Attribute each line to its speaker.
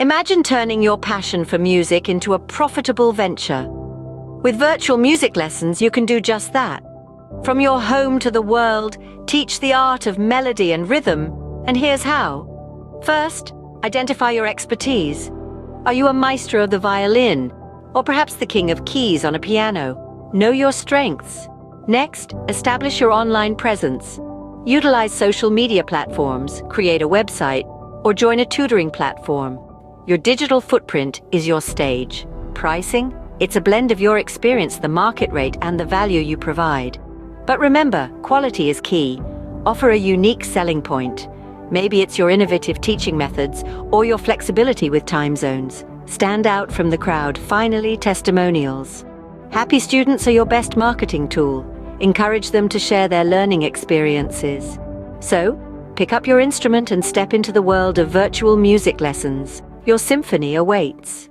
Speaker 1: Imagine turning your passion for music into a profitable venture. With virtual music lessons, you can do just that. From your home to the world, teach the art of melody and rhythm, and here's how. First, identify your expertise. Are you a maestro of the violin, or perhaps the king of keys on a piano? Know your strengths. Next, establish your online presence. Utilize social media platforms, create a website, or join a tutoring platform. Your digital footprint is your stage. Pricing? It's a blend of your experience, the market rate, and the value you provide. But remember, quality is key. Offer a unique selling point. Maybe it's your innovative teaching methods or your flexibility with time zones. Stand out from the crowd. Finally, testimonials. Happy students are your best marketing tool. Encourage them to share their learning experiences. So, pick up your instrument and step into the world of virtual music lessons. Your symphony awaits.